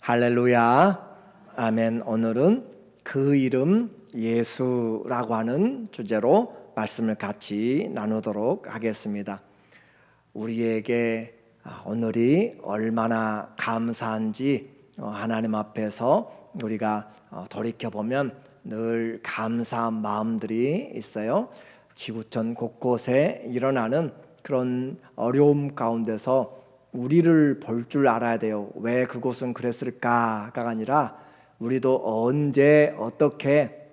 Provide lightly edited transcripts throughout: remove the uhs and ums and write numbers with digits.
할렐루야, 아멘. 오늘은 그 이름 예수라고 하는 주제로 말씀을 같이 나누도록 하겠습니다. 우리에게 오늘이 얼마나 감사한지 하나님 앞에서 우리가 돌이켜보면 늘 감사한 마음들이 있어요. 지구촌 곳곳에 일어나는 그런 어려움 가운데서 우리를 볼 줄 알아야 돼요. 왜 그곳은 그랬을까가 아니라 우리도 언제 어떻게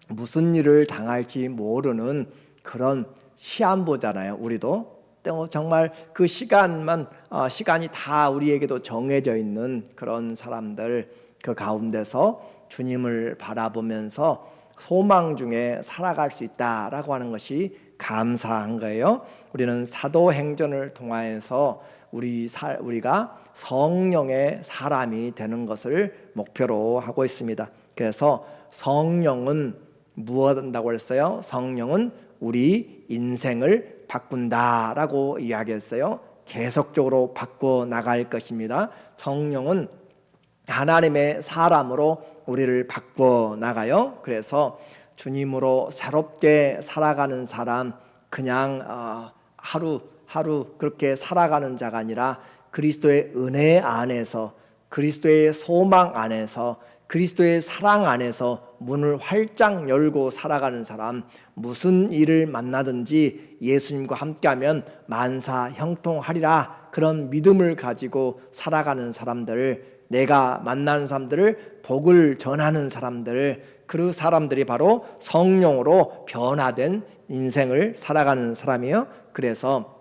무슨 일을 당할지 모르는 그런 시한부잖아요. 우리도 정말 그 시간이 다 우리에게도 정해져 있는 그런 사람들, 그 가운데서 주님을 바라보면서 소망 중에 살아갈 수 있다라고 하는 것이 감사한 거예요. 우리는 사도행전을 통하여서 우리가 성령의 사람이 되는 것을 목표로 하고 있습니다. 그래서 성령은 무엇 한다고 했어요? 성령은 우리 인생을 바꾼다라고 이야기했어요. 계속적으로 바꿔 나갈 것입니다. 성령은 하나님의 사람으로 우리를 바꿔 나가요. 그래서 주님으로 새롭게 살아가는 사람, 그냥 하루 그렇게 살아가는 자가 아니라 그리스도의 은혜 안에서, 그리스도의 소망 안에서, 그리스도의 사랑 안에서 문을 활짝 열고 살아가는 사람, 무슨 일을 만나든지 예수님과 함께하면 만사 형통하리라, 그런 믿음을 가지고 살아가는 사람들, 내가 만나는 사람들을 복을 전하는 사람들, 그 사람들이 바로 성령으로 변화된 인생을 살아가는 사람이에요. 그래서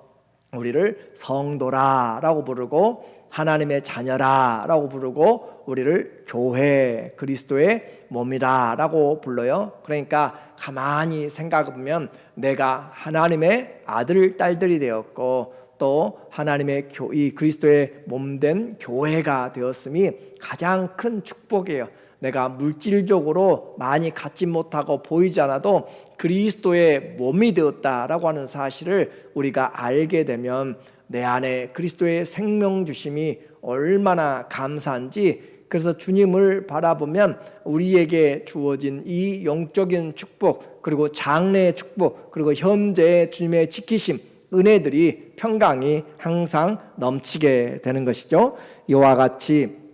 우리를 성도라라고 부르고 하나님의 자녀라라고 부르고 우리를 교회, 그리스도의 몸이라라고 불러요. 그러니까 가만히 생각해보면 내가 하나님의 아들, 딸들이 되었고 또 하나님의 이 그리스도의 몸된 교회가 되었음이 가장 큰 축복이에요. 내가 물질적으로 많이 갖지 못하고 보이지 않아도 그리스도의 몸이 되었다라고 하는 사실을 우리가 알게 되면 내 안에 그리스도의 생명 주심이 얼마나 감사한지, 그래서 주님을 바라보면 우리에게 주어진 이 영적인 축복, 그리고 장래의 축복, 그리고 현재의 주님의 지키심, 은혜들이 평강이 항상 넘치게 되는 것이죠. 이와 같이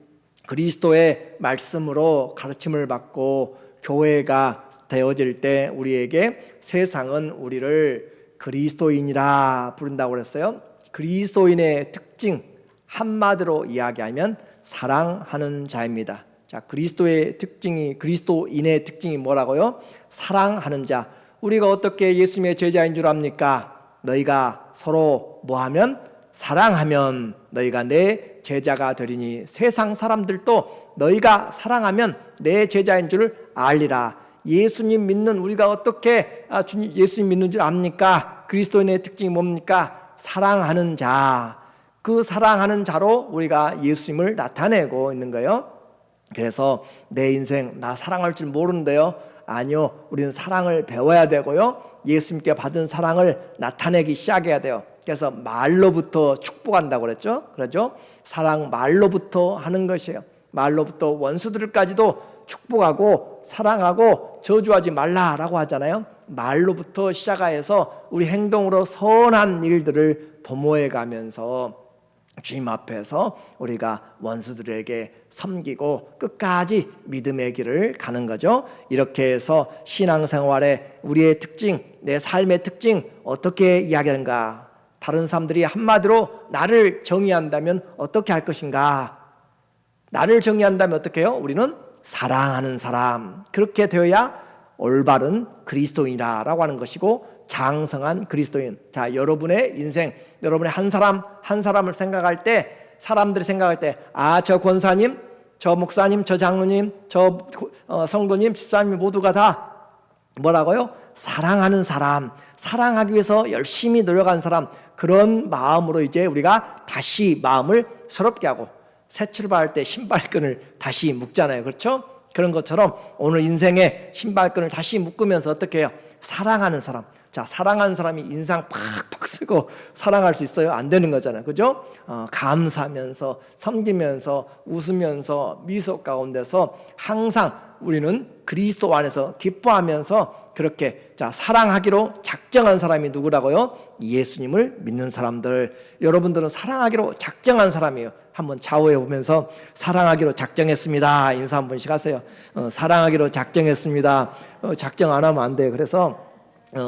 그리스도의 말씀으로 가르침을 받고 교회가 되어질 때 우리에게 세상은 우리를 그리스도인이라 부른다고 그랬어요. 그리스도인의 특징 한마디로 이야기하면 사랑하는 자입니다. 자, 그리스도인의 특징이 뭐라고요? 사랑하는 자. 우리가 어떻게 예수님의 제자인 줄 압니까? 너희가 서로 뭐하면? 사랑하면 너희가 내 제자가 되리니 세상 사람들도 너희가 사랑하면 내 제자인 줄 알리라. 예수님 믿는 우리가 어떻게 예수님 믿는 줄 압니까? 그리스도인의 특징이 뭡니까? 사랑하는 자. 그 사랑하는 자로 우리가 예수님을 나타내고 있는 거예요. 그래서 내 인생 나 사랑할 줄 모르는데요. 아니요, 우리는 사랑을 배워야 되고요, 예수님께 받은 사랑을 나타내기 시작해야 돼요. 그래서 말로부터 축복한다고 그랬죠. 사랑 말로부터 하는 것이에요. 말로부터 원수들까지도 축복하고 사랑하고 저주하지 말라라고 하잖아요. 말로부터 시작해서 우리 행동으로 선한 일들을 도모해 가면서 주님 앞에서 우리가 원수들에게 섬기고 끝까지 믿음의 길을 가는 거죠. 이렇게 해서 신앙생활에 우리의 특징, 내 삶의 특징 어떻게 이야기하는가? 다른 사람들이 한마디로 나를 정의한다면 어떻게 할 것인가? 나를 정의한다면 어떻게 해요? 우리는 사랑하는 사람, 그렇게 되어야 올바른 그리스도인이라고 하는 것이고 장성한 그리스도인. 자, 여러분의 인생, 여러분의 한 사람을 생각할 때, 사람들이 생각할 때, 저 권사님, 저 목사님, 저 장로님, 저 성도님, 집사님 모두가 다 뭐라고요? 사랑하는 사람, 사랑하기 위해서 열심히 노력한 사람, 그런 마음으로 이제 우리가 다시 마음을 새롭게 하고, 새 출발할 때 신발끈을 다시 묶잖아요. 그렇죠? 그런 것처럼 오늘 인생의 신발끈을 다시 묶으면서 어떻게 해요? 사랑하는 사람, 자, 사랑하는 사람이 인상 팍팍 쓰고 사랑할 수 있어요? 안 되는 거잖아요, 그죠? 감사하면서 섬기면서 웃으면서 미소 가운데서 항상 우리는 그리스도 안에서 기뻐하면서 그렇게 사랑하기로 작정한 사람이 누구라고요? 예수님을 믿는 사람들. 여러분들은 사랑하기로 작정한 사람이에요. 한번 좌우에 보면서 사랑하기로 작정했습니다. 인사 한 번씩 하세요. 사랑하기로 작정했습니다. 작정 안 하면 안 돼요. 그래서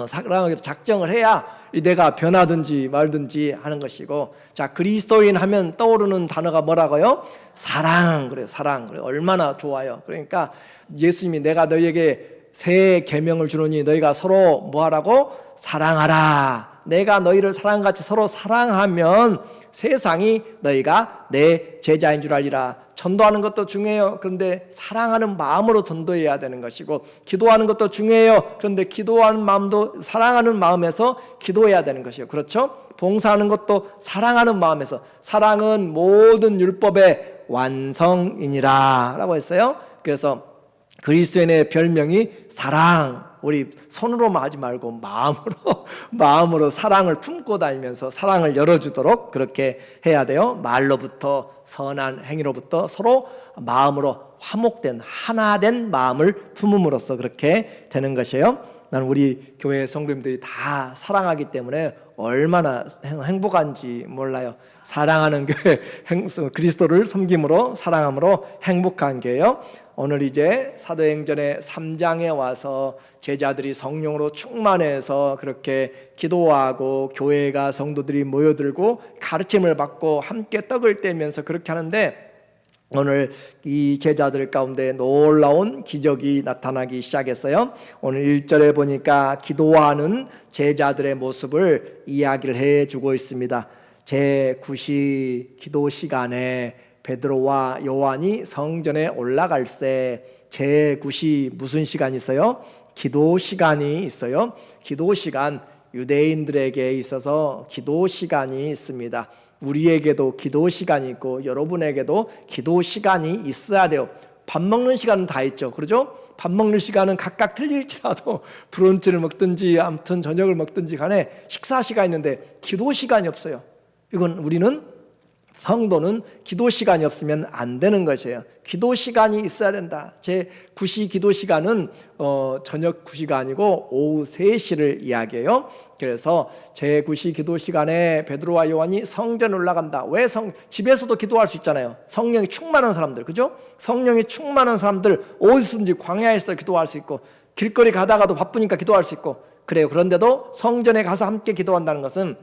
사랑하기로 작정을 해야 내가 변하든지 말든지 하는 것이고, 자, 그리스도인 하면 떠오르는 단어가 뭐라고요? 사랑. 그래요. 사랑. 그래요. 얼마나 좋아요. 그러니까 예수님이 내가 너희에게 새 계명을 주노니 너희가 서로 뭐하라고? 사랑하라. 내가 너희를 사랑같이 서로 사랑하면 세상이 너희가 내 제자인 줄 알리라. 전도하는 것도 중요해요. 그런데 사랑하는 마음으로 전도해야 되는 것이고, 기도하는 것도 중요해요. 그런데 기도하는 마음도 사랑하는 마음에서 기도해야 되는 것이에요. 그렇죠? 봉사하는 것도 사랑하는 마음에서. 사랑은 모든 율법의 완성이니라 라고 했어요. 그래서 그리스도인의 별명이 사랑. 우리 손으로만 하지 말고 마음으로 사랑을 품고 다니면서 사랑을 열어주도록 그렇게 해야 돼요. 말로부터 선한 행위로부터 서로 마음으로 화목된 하나된 마음을 품음으로써 그렇게 되는 것이에요. 나는 우리 교회 성도님들이 다 사랑하기 때문에 얼마나 행복한지 몰라요. 사랑하는 교회, 그리스도를 섬김으로 사랑함으로 행복한 교회요. 오늘 이제 사도행전의 3장에 와서 제자들이 성령으로 충만해서 그렇게 기도하고 교회가 성도들이 모여들고 가르침을 받고 함께 떡을 떼면서 그렇게 하는데, 오늘 이 제자들 가운데 놀라운 기적이 나타나기 시작했어요. 오늘 1절에 보니까 기도하는 제자들의 모습을 이야기를 해주고 있습니다. 제9시 기도 시간에 베드로와 요한이 성전에 올라갈새 제9시 무슨 시간이 있어요? 기도 시간이 있어요. 기도 시간, 유대인들에게 있어서 기도 시간이 있습니다. 우리에게도 기도 시간이 있고 여러분에게도 기도 시간이 있어야 돼요. 밥 먹는 시간은 다 있죠. 그렇죠? 밥 먹는 시간은 각각 틀릴지라도 브런치를 먹든지 아무튼 저녁을 먹든지 간에 식사 시간이 있는데 기도 시간이 없어요. 이건 우리는 성도는 기도 시간이 없으면 안 되는 것이에요. 기도 시간이 있어야 된다. 제9시 기도 시간은 저녁 9시가 아니고 오후 3시를 이야기해요. 그래서 제9시 기도 시간에 베드로와 요한이 성전 올라간다. 왜 집에서도 기도할 수 있잖아요. 성령이 충만한 사람들, 그죠? 성령이 충만한 사람들 어디서든지 광야에서 기도할 수 있고, 길거리 가다가도 바쁘니까 기도할 수 있고 그래요. 그런데도 성전에 가서 함께 기도한다는 것은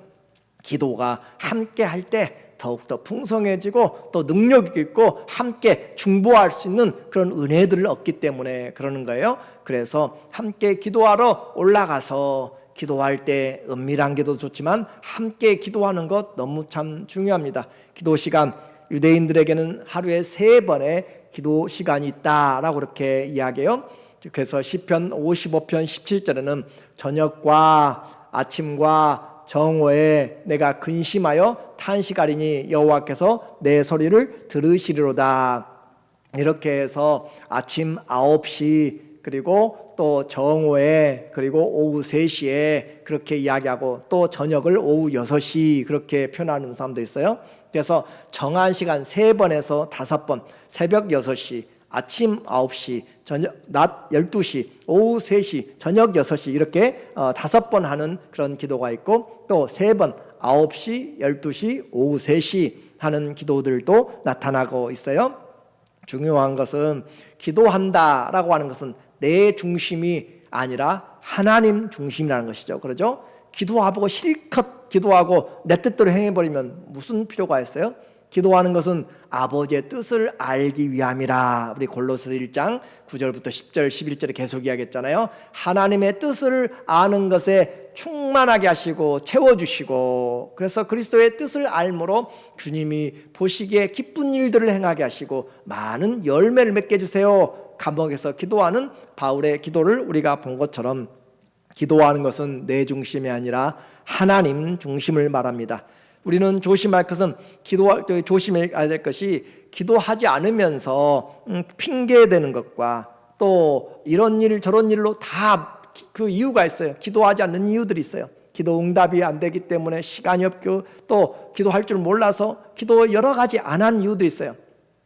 기도가 함께 할 때 더욱더 풍성해지고 또 능력이 있고 함께 중보할 수 있는 그런 은혜들을 얻기 때문에 그러는 거예요. 그래서 함께 기도하러 올라가서 기도할 때 은밀한 기도 좋지만 함께 기도하는 것 너무 참 중요합니다. 기도 시간, 유대인들에게는 하루에 3번의 기도 시간이 있다라고 그렇게 이야기해요. 그래서 시편 55편 17절에는 저녁과 아침과 정오에 내가 근심하여 탄식하리니 여호와께서 내 소리를 들으시리로다. 이렇게 해서 아침 9시 그리고 또 정오에 그리고 오후 3시에 그렇게 이야기하고 또 저녁을 오후 6시 그렇게 표현하는 사람도 있어요. 그래서 정한 시간 3번에서 5번, 새벽 6시, 아침 9시, 낮 12시, 오후 3시, 저녁 6시 이렇게 5번 하는 그런 기도가 있고 또 3번 9시, 12시, 오후 3시 하는 기도들도 나타나고 있어요. 중요한 것은 기도한다라고 하는 것은 내 중심이 아니라 하나님 중심이라는 것이죠. 그렇죠? 기도하고 실컷 기도하고 내 뜻대로 행해버리면 무슨 필요가 있어요? 기도하는 것은 아버지의 뜻을 알기 위함이라. 우리 골로새 1장 9절부터 10절 11절에 계속 이야기했잖아요. 하나님의 뜻을 아는 것에 충만하게 하시고 채워주시고, 그래서 그리스도의 뜻을 알므로 주님이 보시기에 기쁜 일들을 행하게 하시고 많은 열매를 맺게 해주세요. 감옥에서 기도하는 바울의 기도를 우리가 본 것처럼 기도하는 것은 내 중심이 아니라 하나님 중심을 말합니다. 우리는 조심할 것은 조심해야 될 것이 기도하지 않으면서 핑계대는 것과 또 이런 일 저런 일로 다 그 이유가 있어요. 기도하지 않는 이유들이 있어요. 기도 응답이 안 되기 때문에, 시간이 없고, 또 기도할 줄 몰라서, 기도 여러 가지 안 한 이유도 있어요.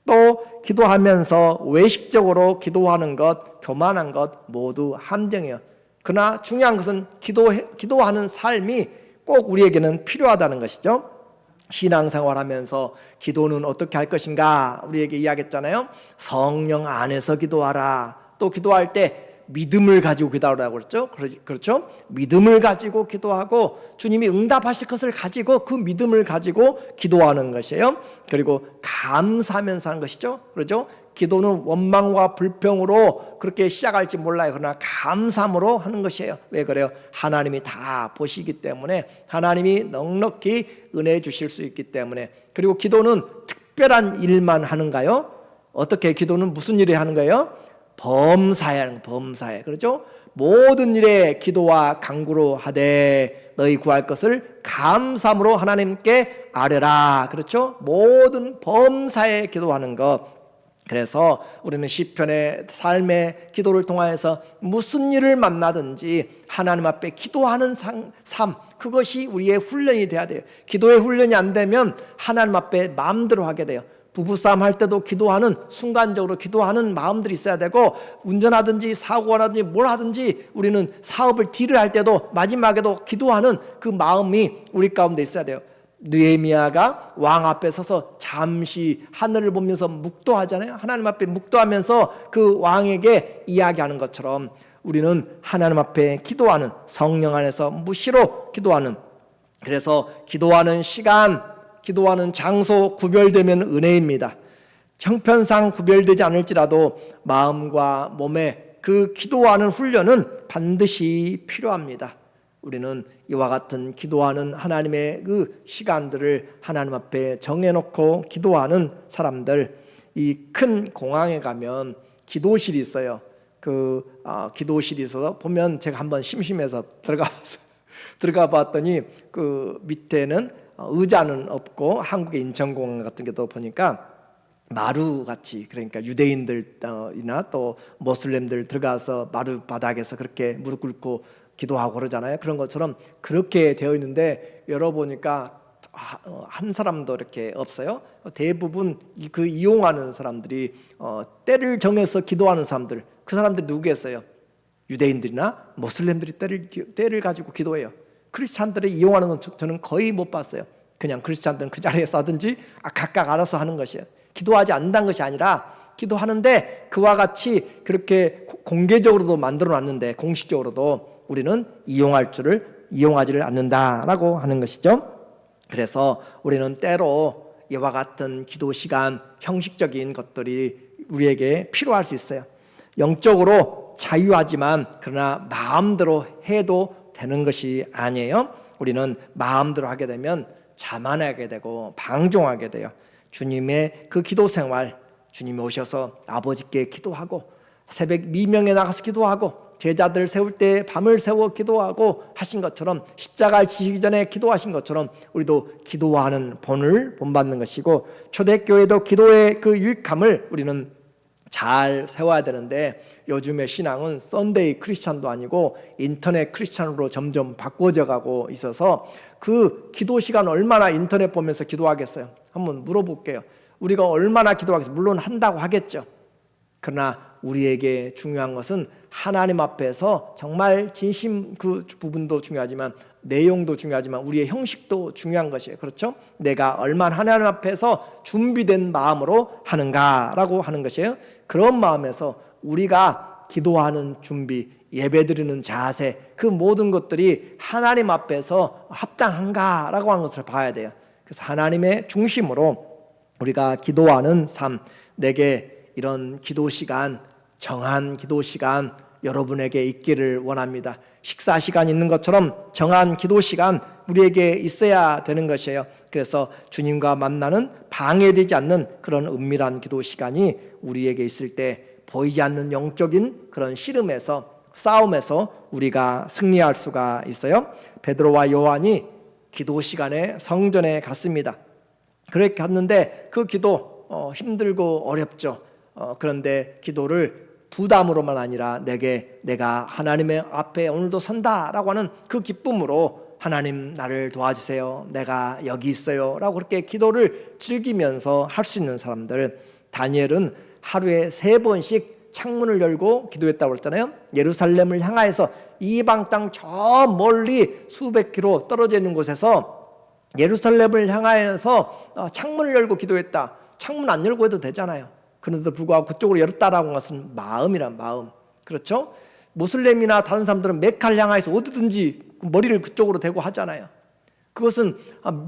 또 기도하면서 외식적으로 기도하는 것, 교만한 것 모두 함정이에요. 그러나 중요한 것은 기도하는 삶이 꼭 우리에게는 필요하다는 것이죠. 신앙생활하면서 기도는 어떻게 할 것인가 우리에게 이야기했잖아요. 성령 안에서 기도하라. 또 기도할 때 믿음을 가지고 기도하라고 그랬죠. 그렇죠? 믿음을 가지고 기도하고 주님이 응답하실 것을 가지고 그 믿음을 가지고 기도하는 것이에요. 그리고 감사하면서 하는 것이죠. 그렇죠? 기도는 원망과 불평으로 그렇게 시작할지 몰라요. 그러나 감사함으로 하는 것이에요. 왜 그래요? 하나님이 다 보시기 때문에, 하나님이 넉넉히 은혜 주실 수 있기 때문에. 그리고 기도는 특별한 일만 하는가요? 어떻게 기도는 무슨 일을 하는 거예요? 범사에 하는 거, 범사에. 그렇죠? 모든 일에 기도와 간구로 하되 너희 구할 것을 감사함으로 하나님께 아뢰라. 그렇죠? 모든 범사에 기도하는 것. 그래서 우리는 시편의 삶의 기도를 통하여서 무슨 일을 만나든지 하나님 앞에 기도하는 삶, 그것이 우리의 훈련이 돼야 돼요. 기도의 훈련이 안 되면 하나님 앞에 마음대로 하게 돼요. 부부싸움 할 때도 기도하는, 순간적으로 기도하는 마음들이 있어야 되고, 운전하든지 사고가 나든지 뭘 하든지 우리는 사업을 딜을 할 때도 마지막에도 기도하는 그 마음이 우리 가운데 있어야 돼요. 느헤미야가 왕 앞에 서서 잠시 하늘을 보면서 묵도하잖아요. 하나님 앞에 묵도하면서 그 왕에게 이야기하는 것처럼 우리는 하나님 앞에 기도하는, 성령 안에서 무시로 기도하는, 그래서 기도하는 시간, 기도하는 장소 구별되면 은혜입니다. 형편상 구별되지 않을지라도 마음과 몸의 그 기도하는 훈련은 반드시 필요합니다. 우리는 이와 같은 기도하는 하나님의 그 시간들을 하나님 앞에 정해놓고 기도하는 사람들, 이 큰 공항에 가면 기도실이 있어요. 기도실이 있어서 보면, 제가 한번 심심해서 들어가 봤더니 그 밑에는 의자는 없고, 한국의 인천공항 같은 게도 보니까 마루같이, 그러니까 유대인들이나 또 모슬렘들 들어가서 마루 바닥에서 그렇게 무릎 꿇고 기도하고 그러잖아요. 그런 것처럼 그렇게 되어 있는데 열어보니까 한 사람도 이렇게 없어요. 대부분 그 이용하는 사람들이 때를 정해서 기도하는 사람들, 그 사람들이 누구겠어요? 유대인들이나 모슬렘들이 때를 가지고 기도해요. 크리스찬들이 이용하는 건 저는 거의 못 봤어요. 그냥 크리스찬들은 그 자리에 싸든지 각각 알아서 하는 것이에요. 기도하지 않는다는 것이 아니라, 기도하는데 그와 같이 그렇게 공개적으로도 만들어 놨는데 공식적으로도 우리는 이용하지를 않는다라고 하는 것이죠. 그래서 우리는 때로 이와 같은 기도 시간, 형식적인 것들이 우리에게 필요할 수 있어요. 영적으로 자유하지만 그러나 마음대로 해도 되는 것이 아니에요. 우리는 마음대로 하게 되면 자만하게 되고 방종하게 돼요. 주님의 그 기도 생활, 주님이 오셔서 아버지께 기도하고, 새벽 미명에 나가서 기도하고, 제자들 세울 때 밤을 새워 기도하고 하신 것처럼, 십자가를 지시기 전에 기도하신 것처럼 우리도 기도하는 본받는 것이고, 초대교회도 기도의 그 유익함을 우리는 잘 세워야 되는데, 요즘의 신앙은 썬데이 크리스찬도 아니고 인터넷 크리스찬으로 점점 바꿔져 가고 있어서, 그 기도 시간 얼마나 인터넷 보면서 기도하겠어요? 한번 물어볼게요. 우리가 얼마나 기도하겠어요? 물론 한다고 하겠죠. 그러나 우리에게 중요한 것은 하나님 앞에서 정말 진심, 그 부분도 중요하지만 내용도 중요하지만 우리의 형식도 중요한 것이에요. 그렇죠? 내가 얼마나 하나님 앞에서 준비된 마음으로 하는가라고 하는 것이에요. 그런 마음에서 우리가 기도하는 준비, 예배드리는 자세, 그 모든 것들이 하나님 앞에서 합당한가라고 하는 것을 봐야 돼요. 그래서 하나님의 중심으로 우리가 기도하는 삶, 내게 이런 기도 시간, 정한 기도 시간 여러분에게 있기를 원합니다. 식사 시간 있는 것처럼 정한 기도 시간 우리에게 있어야 되는 것이에요. 그래서 주님과 만나는, 방해되지 않는 그런 은밀한 기도 시간이 우리에게 있을 때 보이지 않는 영적인 그런 씨름에서, 싸움에서 우리가 승리할 수가 있어요. 베드로와 요한이 기도 시간에 성전에 갔습니다. 그렇게 갔는데 그 기도 힘들고 어렵죠. 그런데 기도를 부담으로만 아니라 내가 하나님의 앞에 오늘도 선다라고 하는 그 기쁨으로 하나님 나를 도와주세요. 내가 여기 있어요. 라고 그렇게 기도를 즐기면서 할 수 있는 사람들. 다니엘은 하루에 3번씩 창문을 열고 기도했다고 그랬잖아요. 예루살렘을 향하여서 이방 땅 저 멀리 수백 킬로 떨어져 있는 곳에서 예루살렘을 향하여서 창문을 열고 기도했다. 창문 안 열고 해도 되잖아요. 그런데도 불구하고 그쪽으로 열었다라고 하는 것은 마음이란 마음. 그렇죠? 모슬렘이나 다른 사람들은 메카를 향해서 어디든지 머리를 그쪽으로 대고 하잖아요. 그것은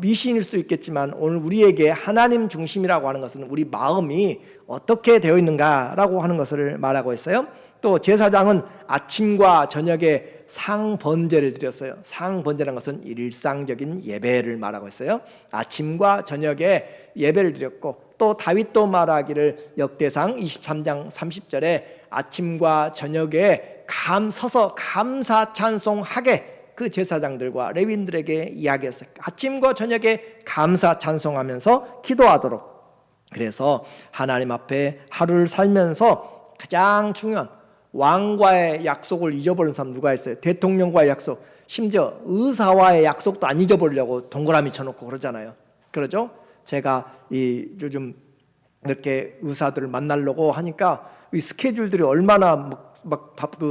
미신일 수도 있겠지만 오늘 우리에게 하나님 중심이라고 하는 것은 우리 마음이 어떻게 되어 있는가라고 하는 것을 말하고 있어요. 또 제사장은 아침과 저녁에 상번제를 드렸어요. 상번제라는 것은 일상적인 예배를 말하고 있어요. 아침과 저녁에 예배를 드렸고, 또 다윗도 말하기를 역대상 23장 30절에 아침과 저녁에 서서 감사 찬송하게 그 제사장들과 레위인들에게 이야기했어요. 아침과 저녁에 감사 찬송하면서 기도하도록. 그래서 하나님 앞에 하루를 살면서 가장 중요한 왕과의 약속을 잊어버린 사람 누가 있어요? 대통령과의 약속, 심지어 의사와의 약속도 안 잊어버리려고 동그라미 쳐놓고 그러잖아요. 그러죠? 제가 요즘 이렇게 의사들을 만나려고 하니까 이 스케줄들이 얼마나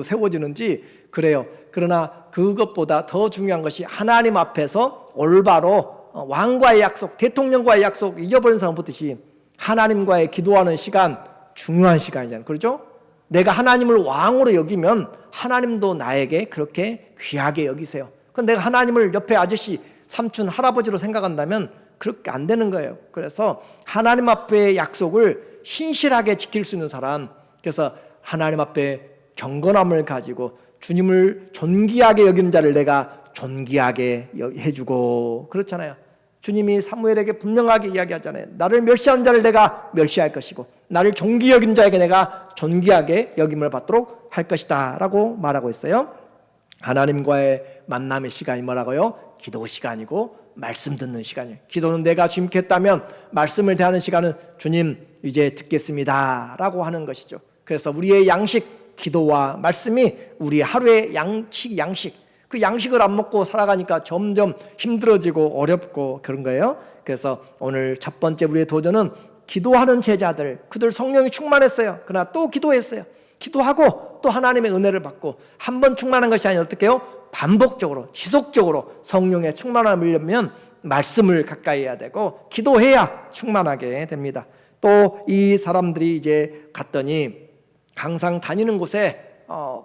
세워지는지 그래요. 그러나 그것보다 더 중요한 것이 하나님 앞에서 올바로 왕과의 약속, 대통령과의 약속 잊어버린 사람 보듯이 하나님과의 기도하는 시간 중요한 시간이잖아요. 그렇죠? 내가 하나님을 왕으로 여기면 하나님도 나에게 그렇게 귀하게 여기세요. 그럼 내가 하나님을 옆에 아저씨, 삼촌, 할아버지로 생각한다면 그렇게 안 되는 거예요. 그래서 하나님 앞에 약속을 신실하게 지킬 수 있는 사람, 그래서 하나님 앞에 경건함을 가지고 주님을 존귀하게 여기는 자를 내가 존귀하게 해주고, 그렇잖아요. 주님이 사무엘에게 분명하게 이야기하잖아요. 나를 멸시하는 자를 내가 멸시할 것이고 나를 존귀 여긴 자에게 내가 존귀하게 여김을 받도록 할 것이다 라고 말하고 있어요. 하나님과의 만남의 시간이 뭐라고요? 기도 시간이고 말씀 듣는 시간이에요. 기도는 내가 주님께 했다면 말씀을 대하는 시간은 주님 이제 듣겠습니다 라고 하는 것이죠. 그래서 우리의 양식, 기도와 말씀이 우리 하루의 양식, 그 양식을 안 먹고 살아가니까 점점 힘들어지고 어렵고 그런 거예요. 그래서 오늘 첫 번째 우리의 도전은 기도하는 제자들, 그들 성령이 충만했어요. 그러나 또 기도했어요. 기도하고 또 하나님의 은혜를 받고 한 번 충만한 것이 아니라 어떻게 해요? 반복적으로, 지속적으로 성령의 충만함을 위하면 말씀을 가까이 해야 되고 기도해야 충만하게 됩니다. 또 이 사람들이 이제 갔더니 항상 다니는 곳에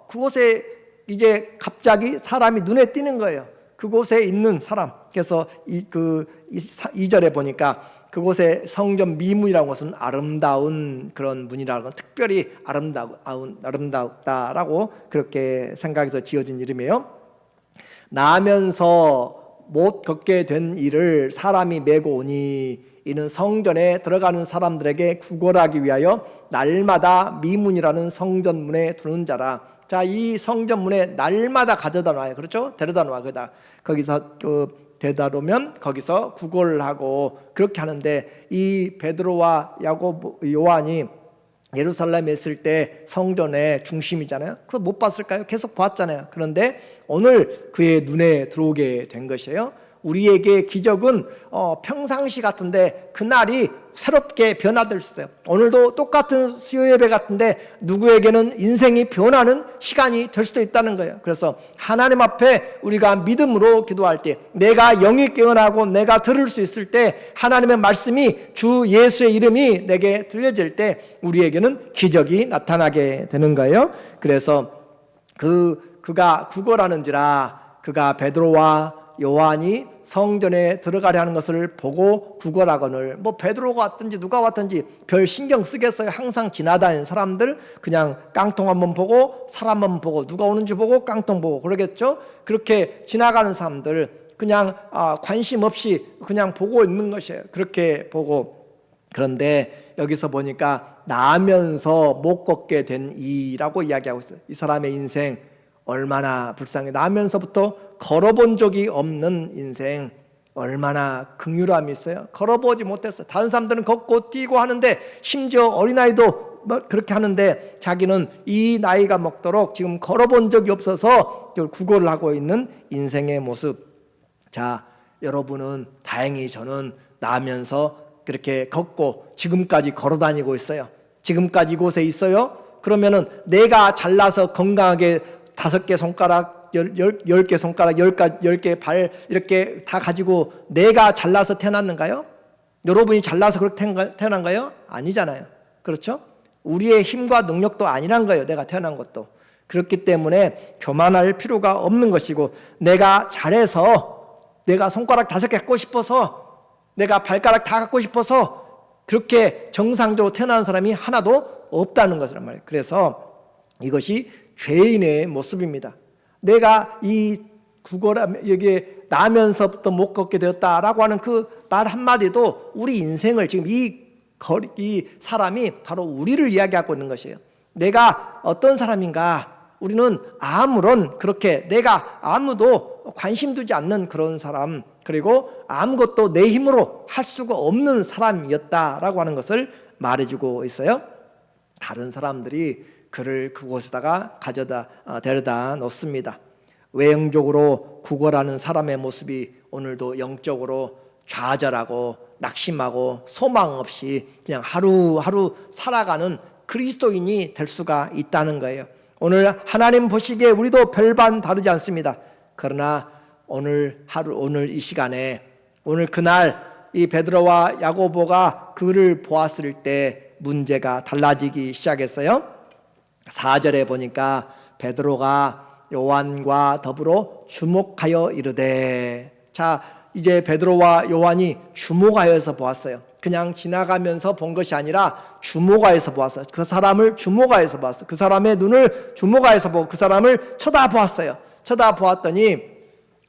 그곳에 이제 갑자기 사람이 눈에 띄는 거예요. 그곳에 있는 사람. 그래서 2절에 보니까 그곳에 성전 미문이라는 것은 아름다운 그런 문이라는 건 특별히 아름답다라고 그렇게 생각해서 지어진 이름이에요. 나면서 못 걷게 된 이를 사람이 메고 오니 이는 성전에 들어가는 사람들에게 구걸하기 위하여 날마다 미문이라는 성전문에 두는 자라. 자, 이 성전문에 날마다 가져다 놔요. 그렇죠? 데려다 놔. 거기서 데려다 놓으면 거기서 구걸을 하고 그렇게 하는데, 이 베드로와 야고보, 요한이 예루살렘에 있을 때 성전의 중심이잖아요. 그거 못 봤을까요? 계속 봤잖아요. 그런데 오늘 그의 눈에 들어오게 된 것이에요. 우리에게 기적은 평상시 같은데 그날이 새롭게 변화될 수 있어요. 오늘도 똑같은 수요 예배 같은데 누구에게는 인생이 변하는 시간이 될 수도 있다는 거예요. 그래서 하나님 앞에 우리가 믿음으로 기도할 때, 내가 영이 깨어나고 내가 들을 수 있을 때, 하나님의 말씀이 주 예수의 이름이 내게 들려질 때 우리에게는 기적이 나타나게 되는 거예요. 그래서 그가 구걸하는지라, 그가 베드로와 요한이 성전에 들어가려 하는 것을 보고 구걸하거늘, 베드로가 왔든지 누가 왔든지 별 신경 쓰겠어요. 항상 지나다니는 사람들 그냥 깡통 한번 보고 사람 한번 보고 누가 오는지 보고 깡통 보고 그러겠죠. 그렇게 지나가는 사람들 그냥 관심 없이 그냥 보고 있는 것이에요. 그렇게 보고. 그런데 여기서 보니까 나면서 못 걷게 된 이라고 이야기하고 있어요. 이 사람의 인생 얼마나 불쌍해. 나면서부터 걸어본 적이 없는 인생, 얼마나 긍휼함이 있어요. 걸어보지 못했어요. 다른 사람들은 걷고 뛰고 하는데 심지어 어린아이도 그렇게 하는데 자기는 이 나이가 먹도록 지금 걸어본 적이 없어서 구걸을 하고 있는 인생의 모습. 자, 여러분은 다행히 저는 나면서 그렇게 걷고 지금까지 걸어 다니고 있어요. 지금까지 이곳에 있어요. 그러면은 내가 잘나서 건강하게 5개 손가락, 10개 손가락, 10개 발 이렇게 다 가지고 내가 잘나서 태어났는가요? 여러분이 잘나서 그렇게 태어난가요? 아니잖아요. 그렇죠? 우리의 힘과 능력도 아니란 거예요. 내가 태어난 것도. 그렇기 때문에 교만할 필요가 없는 것이고, 내가 잘해서 내가 손가락 5개 갖고 싶어서, 내가 발가락 다 갖고 싶어서 그렇게 정상적으로 태어난 사람이 하나도 없다는 것이란 말이에요. 그래서 이것이 죄인의 모습입니다. 내가 이 여기에 나면서부터 못 걷게 되었다라고 하는 그 말 한마디도 우리 인생을 지금 이 사람이 바로 우리를 이야기하고 있는 것이에요. 내가 어떤 사람인가? 우리는 아무런 그렇게 내가 아무도 관심 두지 않는 그런 사람, 그리고 아무것도 내 힘으로 할 수가 없는 사람이었다라고 하는 것을 말해주고 있어요. 다른 사람들이 그를 그곳에다가 데려다 놓습니다. 외형적으로 구걸하는 사람의 모습이 오늘도 영적으로 좌절하고 낙심하고 소망 없이 그냥 하루하루 살아가는 그리스도인이 될 수가 있다는 거예요. 오늘 하나님 보시기에 우리도 별반 다르지 않습니다. 그러나 오늘 이 시간에, 오늘 그날 이 베드로와 야고보가 그를 보았을 때 문제가 달라지기 시작했어요. 4절에 보니까 베드로가 요한과 더불어 주목하여 이르되, 자, 이제 베드로와 요한이 주목하여서 보았어요. 그냥 지나가면서 본 것이 아니라 주목하여서 보았어요. 그 사람을 주목하여서 보았어요. 그 사람의 눈을 주목하여서 보고 그 사람을 쳐다보았어요. 쳐다보았더니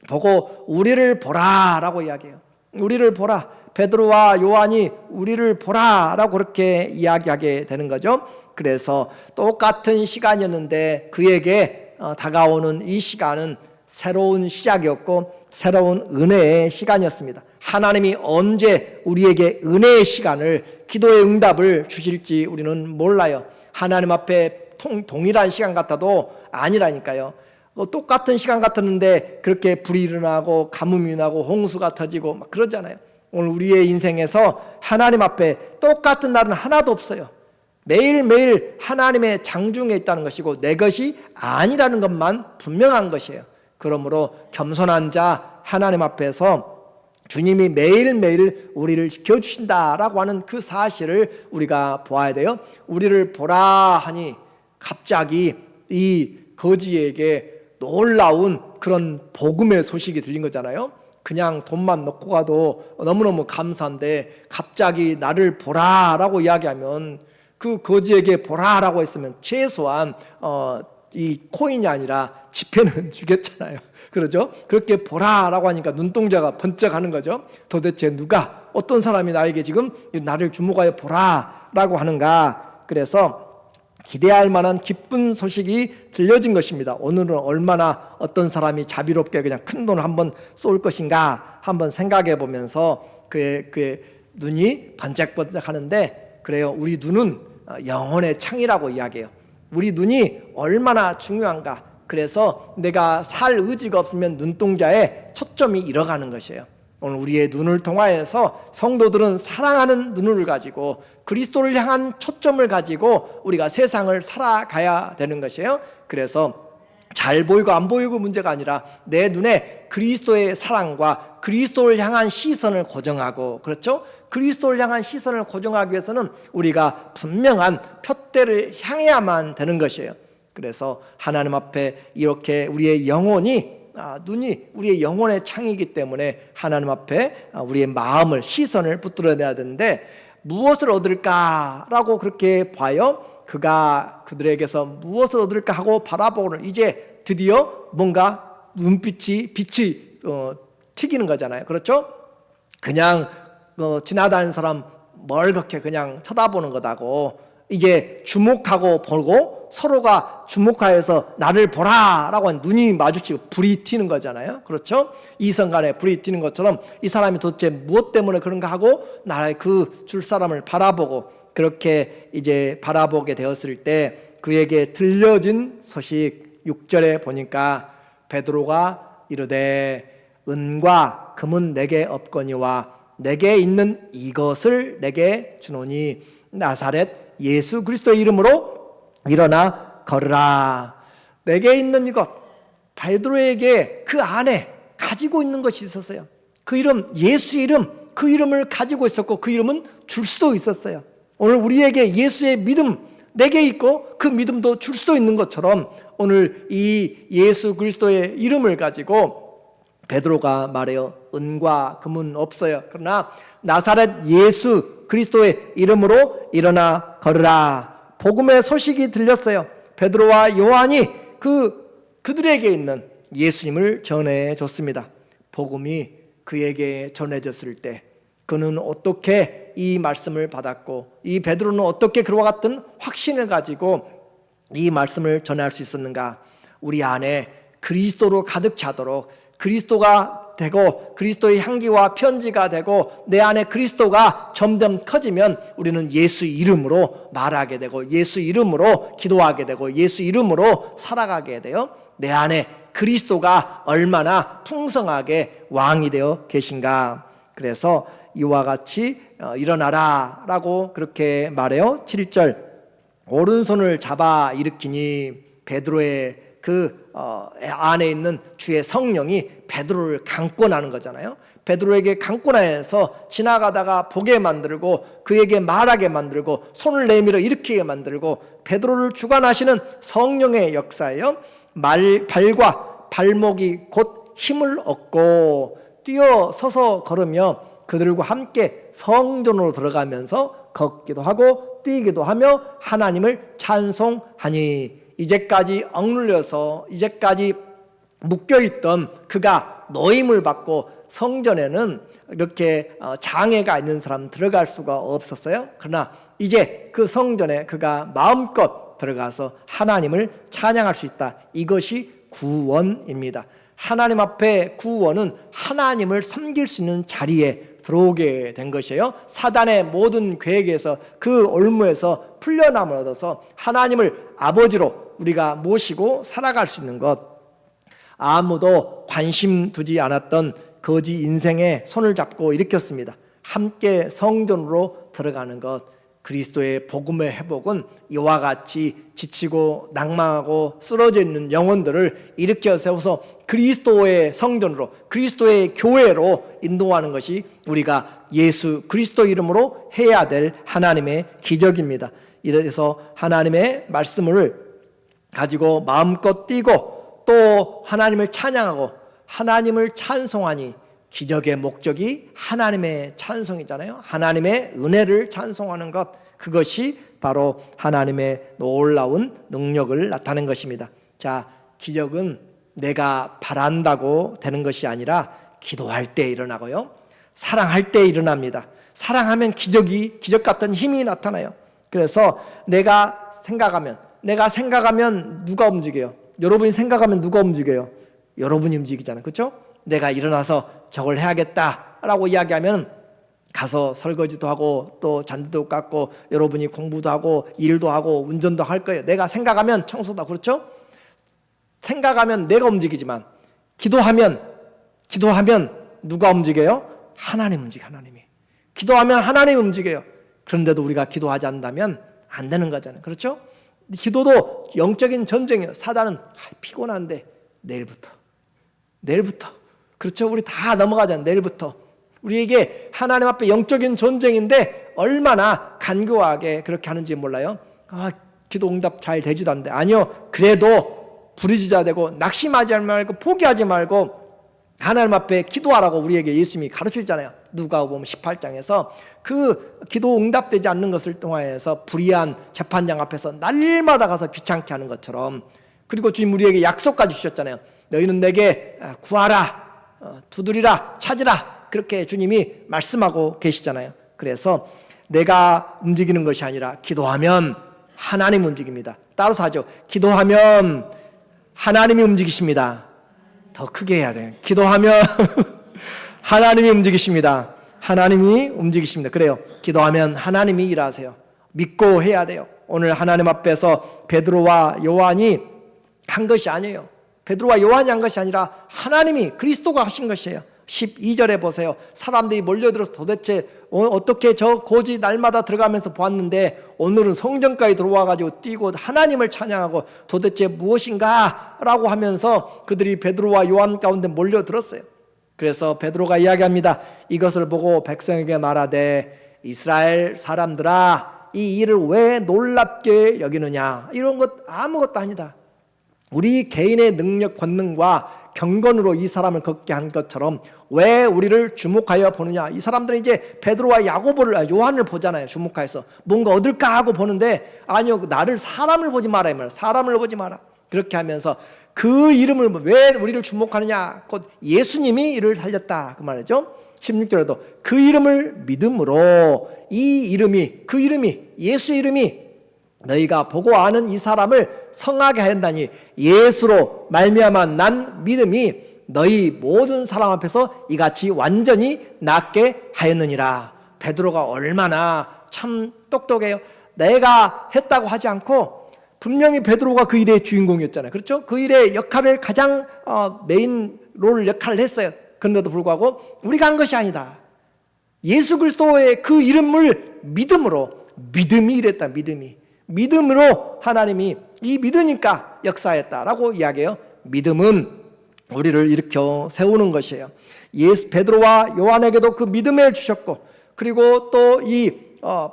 보고 우리를 보라라고 이야기해요. 우리를 보라. 베드로와 요한이 우리를 보라라고 그렇게 이야기하게 되는 거죠. 그래서 똑같은 시간이었는데 그에게 다가오는 이 시간은 새로운 시작이었고 새로운 은혜의 시간이었습니다. 하나님이 언제 우리에게 은혜의 시간을, 기도의 응답을 주실지 우리는 몰라요. 하나님 앞에 동일한 시간 같아도 아니라니까요. 똑같은 시간 같았는데 그렇게 불이 일어나고 가뭄이 나고 홍수가 터지고 막 그러잖아요. 오늘 우리의 인생에서 하나님 앞에 똑같은 날은 하나도 없어요. 매일매일 하나님의 장중에 있다는 것이고 내 것이 아니라는 것만 분명한 것이에요. 그러므로 겸손한 자 하나님 앞에서 주님이 매일매일 우리를 지켜주신다라고 하는 그 사실을 우리가 보아야 돼요. 우리를 보라 하니 갑자기 이 거지에게 놀라운 그런 복음의 소식이 들린 거잖아요. 그냥 돈만 넣고 가도 너무너무 감사한데 갑자기 나를 보라라고 이야기하면, 그 거지에게 보라라고 했으면 최소한 이 코인이 아니라 지폐는 주겠잖아요. 그러죠? 그렇게 보라라고 하니까 눈동자가 번쩍하는 거죠. 도대체 누가, 어떤 사람이 나에게 지금 나를 주목하여 보라라고 하는가. 그래서 기대할 만한 기쁜 소식이 들려진 것입니다. 오늘은 얼마나 어떤 사람이 자비롭게 그냥 큰 돈을 한번 쏠 것인가 한번 생각해 보면서 그의 눈이 번쩍번쩍 하는데, 그래요, 우리 눈은 영혼의 창이라고 이야기해요. 우리 눈이 얼마나 중요한가. 그래서 내가 살 의지가 없으면 눈동자에 초점이 잃어가는 것이에요. 오늘 우리의 눈을 통하여서 성도들은 사랑하는 눈을 가지고 그리스도를 향한 초점을 가지고 우리가 세상을 살아가야 되는 것이에요. 그래서 잘 보이고 안 보이고 문제가 아니라 내 눈에 그리스도의 사랑과 그리스도를 향한 시선을 고정하고, 그렇죠? 그리스도를 향한 시선을 고정하기 위해서는 우리가 분명한 푯대를 향해야만 되는 것이에요. 그래서 하나님 앞에 이렇게 우리의 영혼이, 눈이 우리의 영혼의 창이기 때문에 하나님 앞에 우리의 마음을, 시선을 붙들어내야 되는데, 무엇을 얻을까라고 그렇게 봐요. 그들에게서 무엇을 얻을까 하고 바라보고는 이제 드디어 뭔가 빛이 튀기는 거잖아요. 그렇죠? 그냥 지나다니는 사람 뭘 그렇게 그냥 쳐다보는 거다고, 이제 주목하고 보고 서로가 주목하여서 나를 보라라고 하는 눈이 마주치고 불이 튀는 거잖아요. 그렇죠? 이성 간에 불이 튀는 것처럼 이 사람이 도대체 무엇 때문에 그런가 하고 나의 그 줄 사람을 바라보고, 그렇게 이제 바라보게 되었을 때 그에게 들려진 소식 6절에 보니까 베드로가 이르되 은과 금은 내게 없거니와 내게 있는 이것을 내게 주노니 나사렛 예수 그리스도의 이름으로 일어나 걸으라. 내게 있는 이것, 베드로에게 그 안에 가지고 있는 것이 있었어요. 그 이름, 예수 이름, 그 이름을 가지고 있었고 그 이름은 줄 수도 있었어요. 오늘 우리에게 예수의 믿음 내게 있고 그 믿음도 줄 수도 있는 것처럼 오늘 이 예수 그리스도의 이름을 가지고 베드로가 말해요. 은과 금은 없어요. 그러나 나사렛 예수 그리스도의 이름으로 일어나 걸으라. 복음의 소식이 들렸어요. 베드로와 요한이 그들에게 있는 예수님을 전해줬습니다. 복음이 그에게 전해졌을 때 그는 어떻게 이 말씀을 받았고 이 베드로는 어떻게 그와 같은 확신을 가지고 이 말씀을 전할 수 있었는가? 우리 안에 그리스도로 가득 차도록 그리스도가 되고 그리스도의 향기와 편지가 되고 내 안에 그리스도가 점점 커지면 우리는 예수 이름으로 말하게 되고 예수 이름으로 기도하게 되고 예수 이름으로 살아가게 돼요. 내 안에 그리스도가 얼마나 풍성하게 왕이 되어 계신가. 그래서 이와 같이 일어나라 라고 그렇게 말해요. 7절 오른손을 잡아 일으키니 베드로의 그 안에 있는 주의 성령이 베드로를 강권하는 거잖아요. 베드로에게 강권하여서 지나가다가 보게 만들고 그에게 말하게 만들고 손을 내밀어 일으키게 만들고 베드로를 주관하시는 성령의 역사예요. 발과 발목이 곧 힘을 얻고 뛰어서서 걸으며 그들과 함께 성전으로 들어가면서 걷기도 하고 뛰기도 하며 하나님을 찬송하니 이제까지 억눌려서 이제까지 묶여있던 그가 노임을 받고 성전에는 이렇게 장애가 있는 사람 들어갈 수가 없었어요. 그러나 이제 그 성전에 그가 마음껏 들어가서 하나님을 찬양할 수 있다. 이것이 구원입니다. 하나님 앞에 구원은 하나님을 섬길 수 있는 자리에 들어오게 된 것이에요. 사단의 모든 계획에서 그 올무에서 풀려남을 얻어서 하나님을 아버지로 우리가 모시고 살아갈 수 있는 것, 아무도 관심 두지 않았던 거지 인생에 손을 잡고 일으켰습니다. 함께 성전으로 들어가는 것, 그리스도의 복음의 회복은 이와 같이 지치고 낭망하고 쓰러져 있는 영혼들을 일으켜 세워서 그리스도의 성전으로 그리스도의 교회로 인도하는 것이 우리가 예수 그리스도 이름으로 해야 될 하나님의 기적입니다. 이래서 하나님의 말씀을 가지고 마음껏 뛰고 또 하나님을 찬양하고 하나님을 찬송하니 기적의 목적이 하나님의 찬송이잖아요. 하나님의 은혜를 찬송하는 것, 그것이 바로 하나님의 놀라운 능력을 나타내는 것입니다. 자, 기적은 내가 바란다고 되는 것이 아니라 기도할 때 일어나고요, 사랑할 때 일어납니다. 사랑하면 기적 같은 힘이 나타나요. 그래서 내가 생각하면 누가 움직여요? 여러분이 생각하면 누가 움직여요? 여러분이 움직이잖아요. 그렇죠? 내가 일어나서 저걸 해야겠다라고 이야기하면 가서 설거지도 하고 또 잔디도 깎고 여러분이 공부도 하고 일도 하고 운전도 할 거예요. 내가 생각하면 청소도 하고, 그렇죠? 생각하면 내가 움직이지만 기도하면 누가 움직여요? 하나님 움직여요. 하나님이. 기도하면 하나님 움직여요. 그런데도 우리가 기도하지 않는다면 안 되는 거잖아요. 그렇죠? 기도도 영적인 전쟁이에요. 사단은 피곤한데 내일부터. 그렇죠? 우리 다 넘어가잖아요. 내일부터. 우리에게 하나님 앞에 영적인 전쟁인데 얼마나 간교하게 그렇게 하는지 몰라요. 기도 응답 잘 되지도 않는데. 아니요. 그래도 부르짖어야 되고 낙심하지 말고 포기하지 말고 하나님 앞에 기도하라고 우리에게 예수님이 가르치잖아요. 누가복음 18장에서 그 기도 응답되지 않는 것을 통하여서 불의한 재판장 앞에서 날마다 가서 귀찮게 하는 것처럼, 그리고 주님 우리에게 약속까지 주셨잖아요. 너희는 내게 구하라, 두드리라, 찾으라, 그렇게 주님이 말씀하고 계시잖아요. 그래서 내가 움직이는 것이 아니라 기도하면 하나님 움직입니다. 따라서 하죠. 기도하면 하나님이 움직이십니다. 더 크게 해야 돼요. 기도하면 하나님이 움직이십니다. 하나님이 움직이십니다. 그래요. 기도하면 하나님이 일하세요. 믿고 해야 돼요. 오늘 하나님 앞에서 베드로와 요한이 한 것이 아니에요. 베드로와 요한이 한 것이 아니라 하나님이 그리스도가 하신 것이에요. 12절에 보세요. 사람들이 몰려들어서 도대체 어떻게 저 고지 날마다 들어가면서 보았는데 오늘은 성전까지 들어와가지고 뛰고 하나님을 찬양하고 도대체 무엇인가 라고 하면서 그들이 베드로와 요한 가운데 몰려들었어요. 그래서 베드로가 이야기합니다. 이것을 보고 백성에게 말하되 이스라엘 사람들아, 이 일을 왜 놀랍게 여기느냐. 이런 것 아무것도 아니다. 우리 개인의 능력, 권능과 경건으로 이 사람을 걷게 한 것처럼 왜 우리를 주목하여 보느냐. 이 사람들은 이제 베드로와 야고보를, 요한을 보잖아요. 주목해서 뭔가 얻을까 하고 보는데 아니요, 나를, 사람을 보지 마라 이 말이야. 사람을 보지 마라. 그렇게 하면서 그 이름을 왜 우리를 주목하느냐. 곧 예수님이 이를 살렸다 그 말이죠. 16절에도 그 이름을 믿음으로, 이 이름이, 그 이름이, 예수의 이름이 너희가 보고 아는 이 사람을 성하게 하였다니 예수로 말미암아 난 믿음이 너희 모든 사람 앞에서 이같이 완전히 낫게 하였느니라. 베드로가 얼마나 참 똑똑해요. 내가 했다고 하지 않고 분명히 베드로가 그 일의 주인공이었잖아요. 그렇죠? 그 일의 역할을 가장 메인 롤 역할을 했어요. 그런데도 불구하고 우리가 한 것이 아니다. 예수 그리스도의 그 이름을 믿음으로, 믿음이 이랬다. 믿음으로 하나님이 이 믿으니까 역사했다라고 이야기해요. 믿음은 우리를 일으켜 세우는 것이에요. 베드로와 요한에게도 그 믿음을 주셨고, 그리고 또 이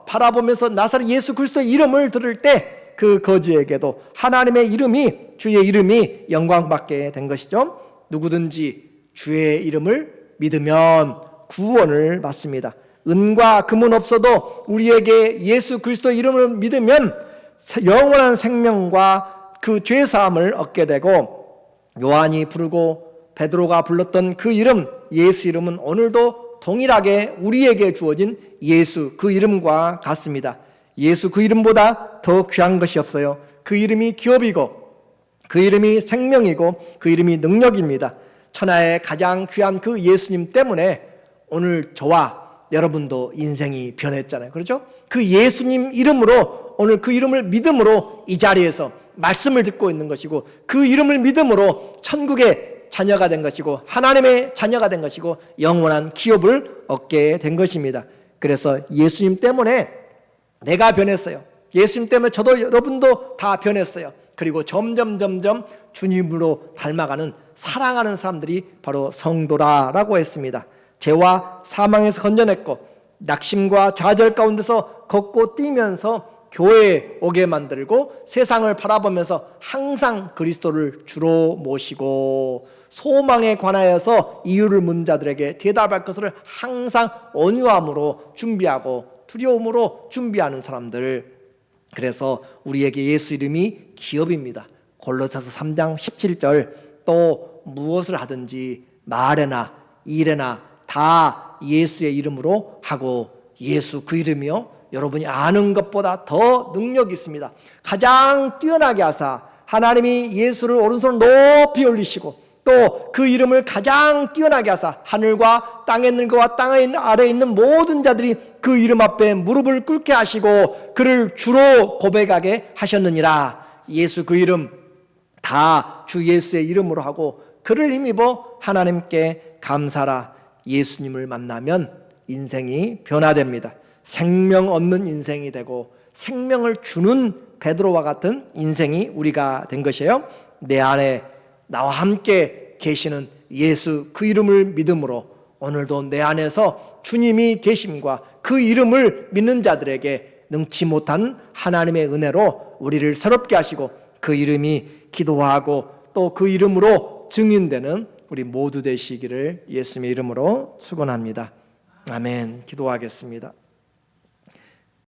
바라보면서 나사렛 예수 그리스도의 이름을 들을 때 그 거지에게도 하나님의 이름이, 주의 이름이 영광받게 된 것이죠. 누구든지 주의 이름을 믿으면 구원을 받습니다. 은과 금은 없어도 우리에게 예수 그리스도 이름을 믿으면 영원한 생명과 그 죄사함을 얻게 되고, 요한이 부르고 베드로가 불렀던 그 이름, 예수 이름은 오늘도 동일하게 우리에게 주어진 예수 그 이름과 같습니다. 예수 그 이름보다 더 귀한 것이 없어요. 그 이름이 기업이고 그 이름이 생명이고 그 이름이 능력입니다. 천하의 가장 귀한 그 예수님 때문에 오늘 저와 여러분도 인생이 변했잖아요. 그렇죠? 그 예수님 이름으로, 오늘 그 이름을 믿음으로 이 자리에서 말씀을 듣고 있는 것이고, 그 이름을 믿음으로 천국의 자녀가 된 것이고 하나님의 자녀가 된 것이고 영원한 기업을 얻게 된 것입니다. 그래서 예수님 때문에 내가 변했어요. 예수님 때문에 저도 여러분도 다 변했어요. 그리고 점점 주님으로 닮아가는, 사랑하는 사람들이 바로 성도라라고 했습니다. 죄와 사망에서 건져냈고 낙심과 좌절 가운데서 걷고 뛰면서 교회에 오게 만들고 세상을 바라보면서 항상 그리스도를 주로 모시고 소망에 관하여서 이유를 묻는 자들에게 대답할 것을 항상 온유함으로 준비하고 두려움으로 준비하는 사람들. 그래서 우리에게 예수 이름이 기업입니다. 골로새서 3장 17절 또 무엇을 하든지 말에나 일에나 다 예수의 이름으로 하고, 예수 그 이름이요 여러분이 아는 것보다 더 능력이 있습니다. 가장 뛰어나게 하사 하나님이 예수를 오른손 높이 올리시고 또 그 이름을 가장 뛰어나게 하사 하늘과 땅에 있는 것과 땅 아래에 있는 모든 자들이 그 이름 앞에 무릎을 꿇게 하시고 그를 주로 고백하게 하셨느니라. 예수 그 이름 다 주 예수의 이름으로 하고 그를 힘입어 하나님께 감사라. 예수님을 만나면 인생이 변화됩니다. 생명 얻는 인생이 되고 생명을 주는 베드로와 같은 인생이 우리가 된 것이에요. 내 안에 나와 함께 계시는 예수 그 이름을 믿음으로 오늘도 내 안에서 주님이 계심과 그 이름을 믿는 자들에게 능치 못한 하나님의 은혜로 우리를 새롭게 하시고 그 이름이 기도하고 또 그 이름으로 증인되는 우리 모두 되시기를 예수님의 이름으로 축원합니다. 아멘. 기도하겠습니다.